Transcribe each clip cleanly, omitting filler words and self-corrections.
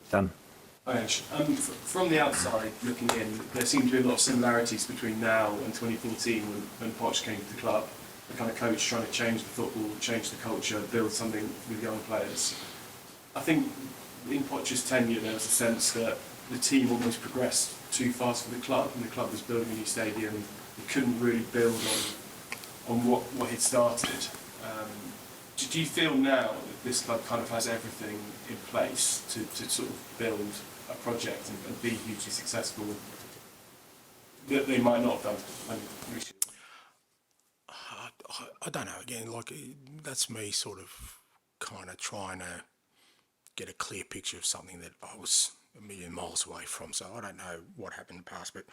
Dan. Ange, from the outside looking in, there seem to be a lot of similarities between now and 2014 when Poch came to the club. The kind of coach trying to change the football, change the culture, build something with young players. I think in Poch's tenure there was a sense that the team almost progressed too fast for the club, and the club was building a new stadium. It couldn't really build on what he'd started. Do you feel now that this club kind of has everything in place to sort of build a project and be hugely successful that they might not have done when recently? I don't know. Again, like that's me sort of kind of trying to get a clear picture of something that I was a million miles away from. So I don't know what happened in the past, but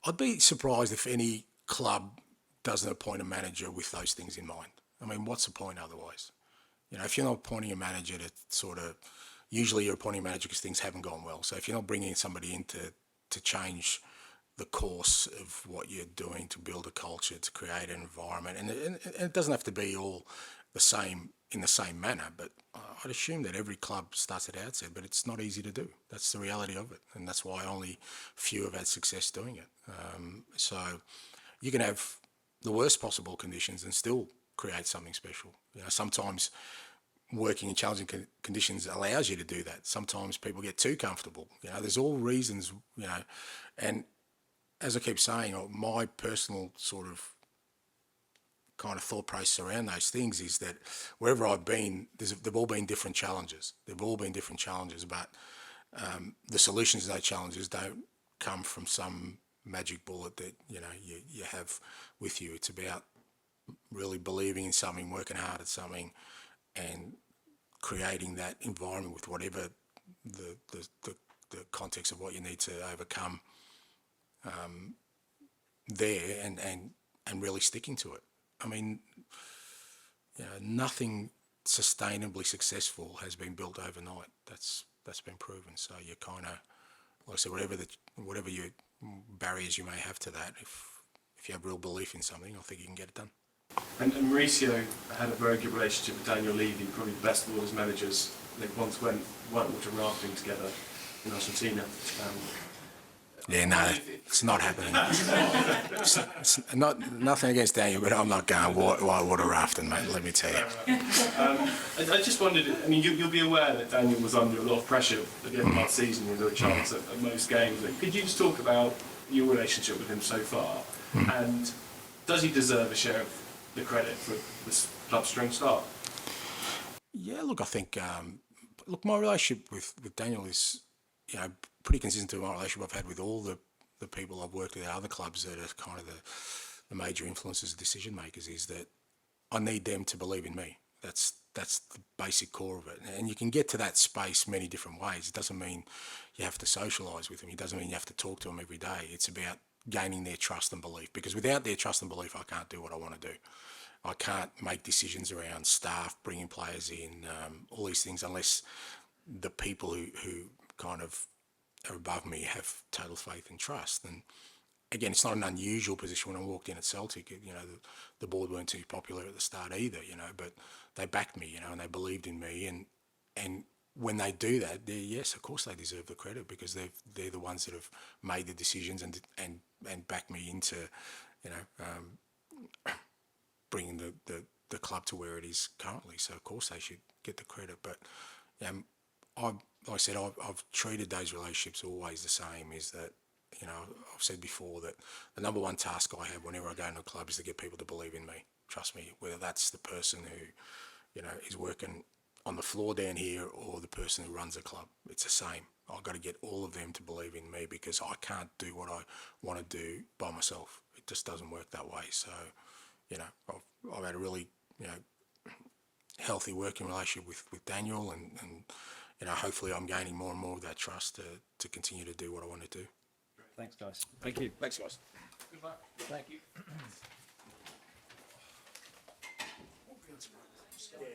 I'd be surprised if any club doesn't appoint a manager with those things in mind. I mean, what's the point otherwise? You know, if you're not appointing a manager to sort of, usually you're appointing a manager because things haven't gone well. So if you're not bringing somebody in to change the course of what you're doing to build a culture, to create an environment, and it doesn't have to be all the same in the same manner, but I'd assume that every club starts at the outset, but it's not easy to do. That's the reality of it, and that's why only few have had success doing it. So you can have the worst possible conditions and still create something special. You know, sometimes working in challenging conditions allows you to do that. Sometimes people get too comfortable. You know, there's all reasons, you know, and as I keep saying, my personal sort of kind of thought process around those things is that wherever I've been, they've all been different challenges. They've all been different challenges, but the solutions to those challenges don't come from some magic bullet that, you know, you have with you. It's about really believing in something, working hard at something, and creating that environment with whatever the context of what you need to overcome there, and really sticking to it. I mean, you know, nothing sustainably successful has been built overnight. That's been proven. So you kind of, like I said, whatever your barriers you may have to that, if you have real belief in something, I think you can get it done. And Mauricio had a very good relationship with Daniel Levy, probably the best of all his managers. They once went whitewater rafting together in Argentina. Yeah, no, it's not happening. It's nothing against Daniel, but I'm not going whitewater rafting, mate, let me tell you. I just wondered, I mean, you'll be aware that Daniel was under a lot of pressure at the end of last season. There was a chance at most games. Could you just talk about your relationship with him so far? And does he deserve a share of the credit for this club's strong start? Yeah, look, I think, look, my relationship with Daniel is, you know, pretty consistent to my relationship I've had with all the people I've worked with at other clubs that are kind of the major influences, decision makers, is that I need them to believe in me. That's the basic core of it. And you can get to that space many different ways. It doesn't mean you have to socialise with them. It doesn't mean you have to talk to them every day. It's about gaining their trust and belief, because without their trust and belief, I can't do what I want to do. I can't make decisions around staff, bringing players in, all these things, unless the people who kind of are above me have total faith and trust. And again, it's not an unusual position. When I walked in at Celtic, you know, the board weren't too popular at the start either, you know, but they backed me, you know, and they believed in me. And when they do that, yes, of course they deserve the credit, because they're the ones that have made the decisions and backed me into, you know, bringing the club to where it is currently. So of course they should get the credit. But like I said, I've treated those relationships always the same. Is that, you know, I've said before that the number one task I have whenever I go into a club is to get people to believe in me, trust me, whether that's the person who, you know, is working on the floor down here or the person who runs a club. It's the same. I've got to get all of them to believe in me, because I can't do what I want to do by myself. It just doesn't work that way. So, you know, I've had a really, you know, healthy working relationship with Daniel, and you know, hopefully I'm gaining more and more of that trust to continue to do what I want to do. Thanks, guys. Thank you. Thanks, guys. Good luck. Thank you. Yeah,